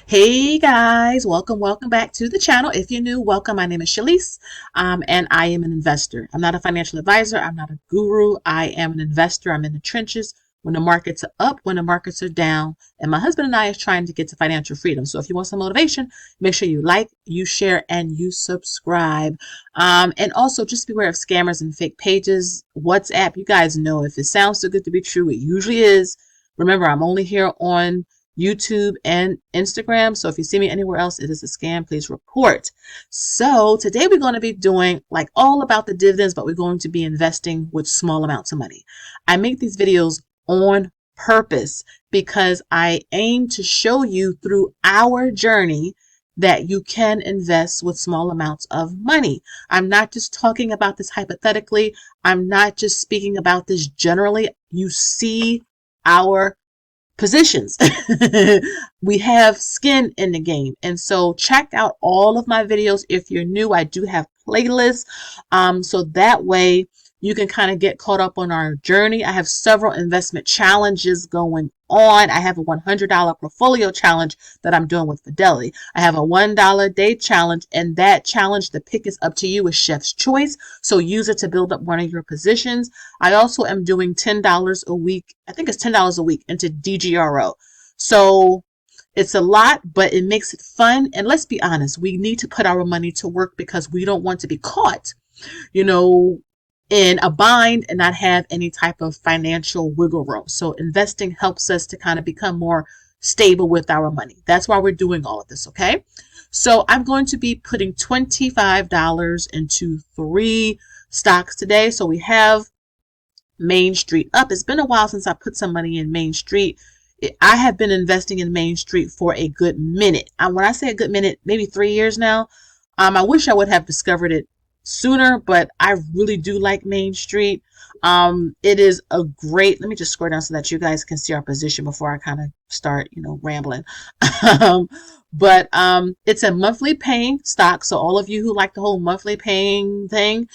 Hey guys, welcome back to the channel. If you're new, welcome. My name is Shalise, and I am an investor. I'm not a financial advisor. I'm not a guru. I am an investor. I'm in the trenches when the markets are up, when the markets are down. And my husband and I is trying to get to financial freedom. So if you want some motivation, make sure you like, you share, and you subscribe. And also just beware of scammers and fake pages. WhatsApp, you guys know if it sounds too good to be true, it usually is. Remember, I'm only here on YouTube and Instagram. So if you see me anywhere else, it is a scam. Please report. So today we're going to be doing like all about the dividends, but we're going to be investing with small amounts of money. I make these videos on purpose because I aim to show you through our journey that you can invest with small amounts of money. I'm not just talking about this hypothetically. I'm not just speaking about this generally. You see our positions. We have skin in the game. And so check out all of my videos. If you're new, I do have playlists. So that way you can kind of get caught up on our journey. I have several investment challenges going on. I have a $100 portfolio challenge that I'm doing with Fidelity. I have a $1 day challenge, and that challenge, the pick is up to you, is chef's choice. So use it to build up one of your positions. I also am doing $10 a week. I think it's $10 a week into DGRO. So it's a lot, but it makes it fun. And let's be honest, we need to put our money to work because we don't want to be caught, in a bind and not have any type of financial wiggle room. So investing helps us to kind of become more stable with our money. That's why we're doing all of this, okay? So I'm going to be putting $25 into 3 stocks today. So we have Main Street up. It's been a while since I put some money in Main Street. I have been investing in Main Street for a good minute. When I say a good minute, maybe 3 years now. I wish I would have discovered it sooner, but I really do like Main Street. It is a great, let me just scroll down so that you guys can see our position before I kind of start, rambling. But it's a monthly paying stock. So all of you who like the whole monthly paying thing,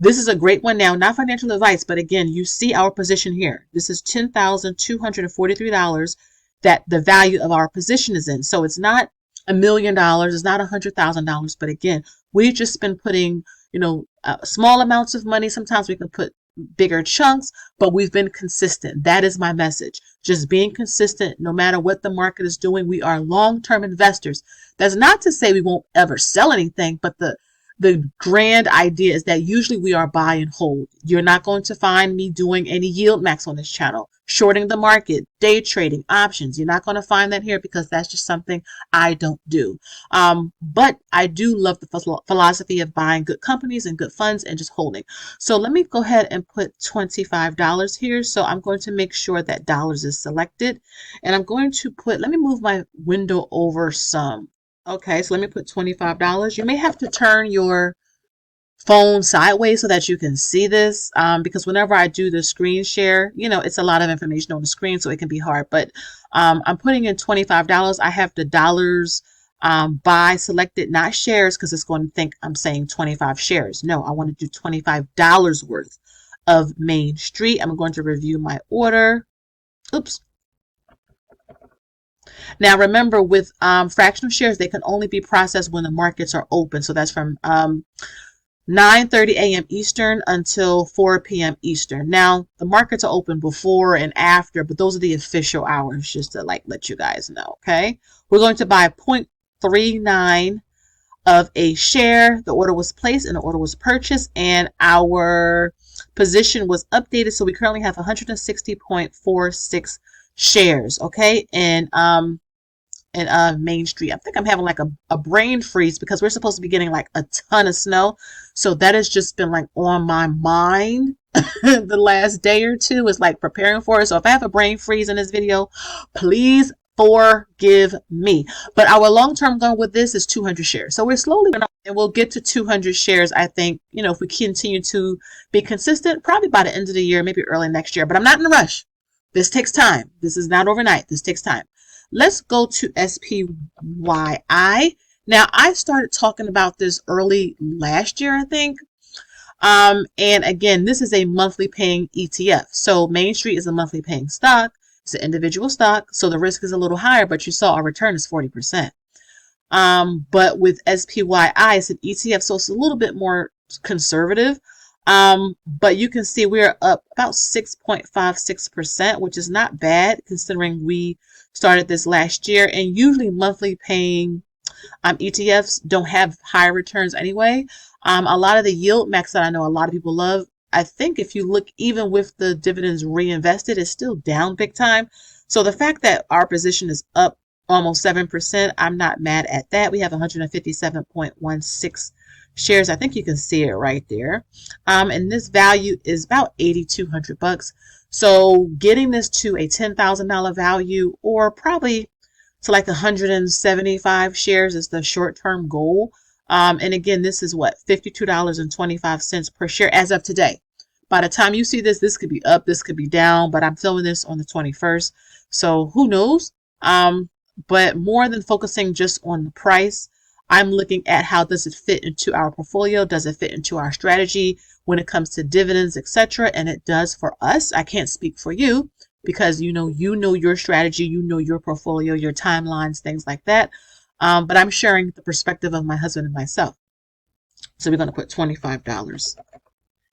this is a great one. Now, not financial advice, but again, you see our position here. This is $10,243 that the value of our position is in. So it's not $1 million, it's not $100,000, but again, we've just been putting small amounts of money. Sometimes we can put bigger chunks, but we've been consistent. That is my message. Just being consistent no matter what the market is doing. We are long-term investors. That's not to say we won't ever sell anything, but the grand idea is that usually we are buy and hold. You're not going to find me doing any yield max on this channel, shorting the market, day trading, options. You're not going to find that here because that's just something I don't do. But I do love the philosophy of buying good companies and good funds and just holding. So let me go ahead and put $25 here. So I'm going to make sure that dollars is selected, and I'm going to let me move my window over some. Okay, so let me put $25. You may have to turn your phone sideways so that you can see this, because whenever I do the screen share, it's a lot of information on the screen, so it can be hard. But I'm putting in $25. I have the dollars buy selected, not shares, because it's going to think I'm saying 25 shares. No, I want to do $25 worth of Main Street. I'm going to review my order. Oops. Now, remember, with fractional shares, they can only be processed when the markets are open. So that's from 9:30 a.m. Eastern until 4 p.m. Eastern. Now, the markets are open before and after, but those are the official hours, just to let you guys know, okay? We're going to buy 0.39 of a share. The order was placed and the order was purchased, and our position was updated. So we currently have 160.46 shares, okay? And Main Street. I think I'm having like a brain freeze because we're supposed to be getting like a ton of snow. So that has just been like on my mind the last day or two, is like preparing for it. So if I have a brain freeze in this video, please forgive me. But our long-term goal with this is 200 shares. So we're slowly going on, and we'll get to 200 shares, I think, if we continue to be consistent, probably by the end of the year, maybe early next year. But I'm not in a rush. This takes time. This is not overnight. This takes time. Let's go to SPYI. Now, I started talking about this early last year, I think. And again, this is a monthly paying ETF. So Main Street is a monthly paying stock. It's an individual stock, so the risk is a little higher, but you saw our return is 40%. But with SPYI, it's an ETF, so it's a little bit more conservative. But you can see we're up about 6.56%, which is not bad considering we started this last year. And usually monthly paying ETFs don't have higher returns anyway. A lot of the yield max that I know a lot of people love, I think if you look even with the dividends reinvested, it's still down big time. So the fact that our position is up almost 7%, I'm not mad at that. We have 157.16 shares. I think you can see it right there. And this value is about 8,200 bucks. So getting this to a $10,000 value, or probably to like 175 shares, is the short-term goal. And again, this is what, $52.25 per share as of today. By the time you see this, this could be up, this could be down, but I'm filming this on the 21st. So who knows? But more than focusing just on the price, I'm looking at how does it fit into our portfolio? Does it fit into our strategy when it comes to dividends, etc.? And it does for us. I can't speak for you because you know your strategy, you know your portfolio, your timelines, things like that. But I'm sharing the perspective of my husband and myself. So we're going to put $25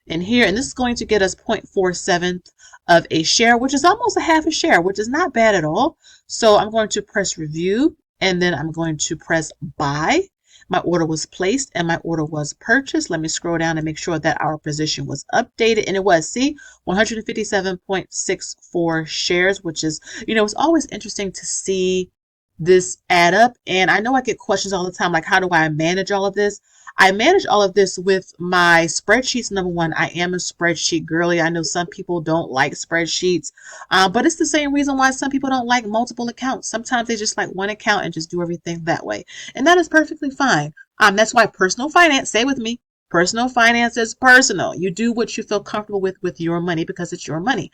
in here, and this is going to get us 0.47 of a share, which is almost a half a share, which is not bad at all. So I'm going to press review, and then I'm going to press buy. My order was placed and my order was purchased. Let me scroll down and make sure that our position was updated, and it was, see, 157.64 shares, which is, it's always interesting to see this add up. And I know I get questions all the time, like, how do I manage all of this? I manage all of this with my spreadsheets. Number one, I am a spreadsheet girly. I know some people don't like spreadsheets, but it's the same reason why some people don't like multiple accounts. Sometimes they just like one account and just do everything that way. And that is perfectly fine. That's why personal finance, say with me, personal finance is personal. You do what you feel comfortable with your money because it's your money.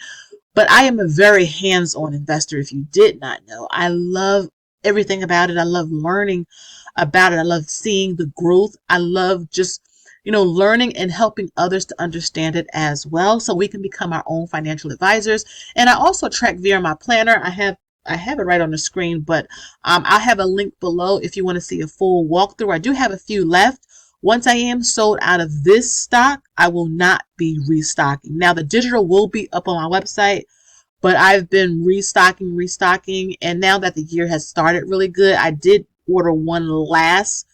But I am a very hands-on investor. If you did not know, I love everything about it. I love learning about it. I love seeing the growth. I love just, learning and helping others to understand it as well, so we can become our own financial advisors. And I also track via my planner. I have it right on the screen, but I'll have a link below if you want to see a full walkthrough. I do have a few left. Once I am sold out of this stock, I will not be restocking. Now the digital will be up on my website, but I've been restocking. And now that the year has started really good, I did order one last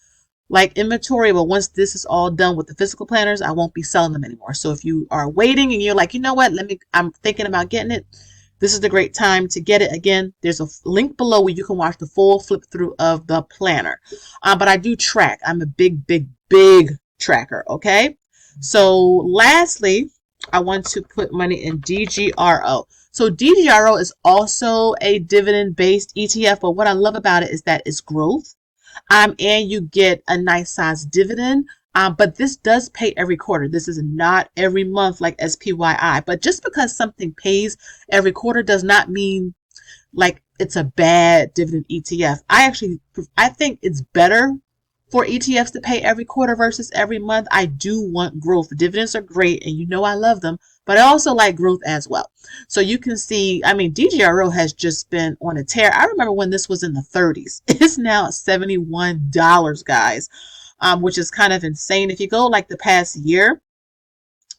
inventory, but once this is all done with the physical planners, I won't be selling them anymore. So if you are waiting and you're like, you know what, I'm thinking about getting it, this is the great time to get it. Again, there's a link below where you can watch the full flip through of the planner. But I do track. I'm a big tracker. Okay. So lastly, I want to put money in DGRO. So DGRO is also a dividend-based ETF, but what I love about it is that it's growth, and you get a nice size dividend. But this does pay every quarter. This is not every month like SPYI. But just because something pays every quarter does not mean like it's a bad dividend ETF. I think it's better for ETFs to pay every quarter versus every month. I do want growth. Dividends are great, and I love them, but I also like growth as well. So you can see, DGRO has just been on a tear. I remember when this was in the 30s. It's now $71, guys, which is kind of insane. If you go like the past year,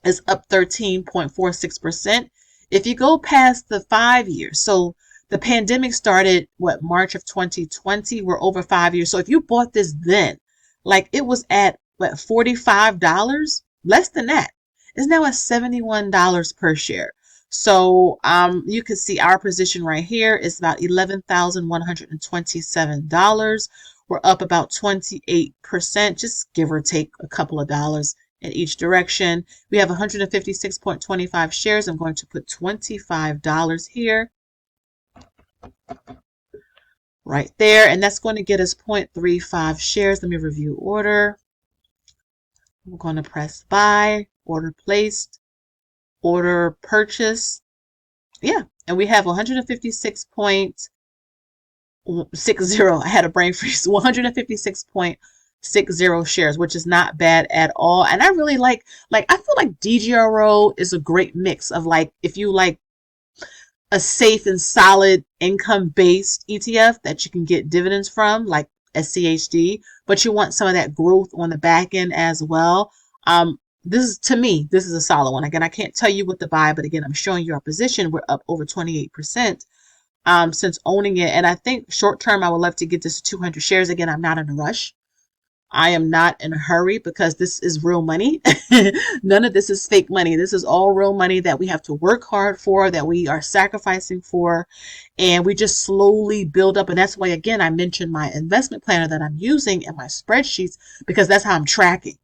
it's up 13.46%. If you go past the 5 years, so the pandemic started, March of 2020? We're over 5 years. So if you bought this then, it was at, $45? Less than that. It's now at $71 per share. So you can see our position right here is about $11,127. We're up about 28%, just give or take a couple of dollars in each direction. We have 156.25 shares. I'm going to put $25 here. Right there, and that's going to get us 0.35 shares. Let me review order. I'm going to press buy, order placed, order purchase. Yeah, and we have 156.60. I had a brain freeze. 156.60 shares, which is not bad at all. And I really I feel like DGRO is a great mix of if you like a safe and solid income based ETF that you can get dividends from, like SCHD, but you want some of that growth on the back end as well. This is, to me, this is a solid one. Again, I can't tell you what to buy, but again, I'm showing you our position. We're up over 28% since owning it. And I think short term, I would love to get this to 200 shares. Again, I'm not in a rush. I am not in a hurry because this is real money. None of this is fake money. This is all real money that we have to work hard for, that we are sacrificing for, and we just slowly build up. And that's why, again, I mentioned my investment planner that I'm using and my spreadsheets, because that's how I'm tracking.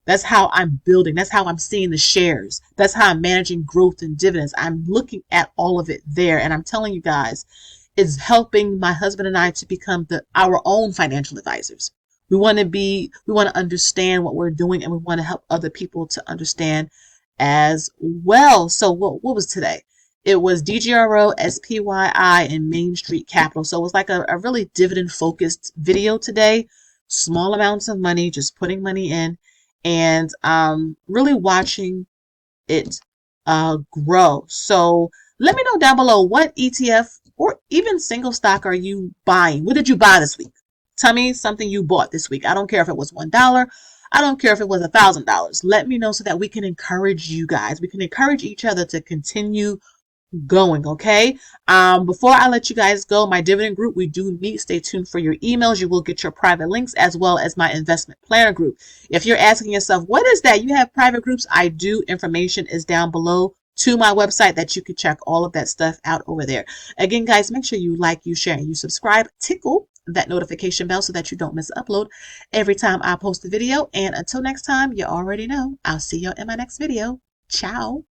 That's how I'm building. That's how I'm seeing the shares. That's how I'm managing growth and dividends. I'm looking at all of it there. And I'm telling you guys, it's helping my husband and I to become our own financial advisors. We want to understand what we're doing, and we want to help other people to understand as well. So what was today? It was DGRO, SPYI, and Main Street Capital. So it was like a really dividend focused video today. Small amounts of money, just putting money in, and really watching it grow. So let me know down below, what ETF or even single stock are you buying? What did you buy this week? Tell me something you bought this week. I don't care if it was $1. I don't care if it was $1,000. Let me know so that we can encourage you guys. We can encourage each other to continue going, okay? Before I let you guys go, my dividend group, we do meet. Stay tuned for your emails. You will get your private links, as well as my investment planner group. If you're asking yourself, what is that? You have private groups? I do. Information is down below to my website that you can check all of that stuff out over there. Again, guys, make sure you like, you share, and you subscribe. Tickle that notification bell so that you don't miss an upload every time I post a video. And until next time, you already know, I'll see you in my next video. Ciao.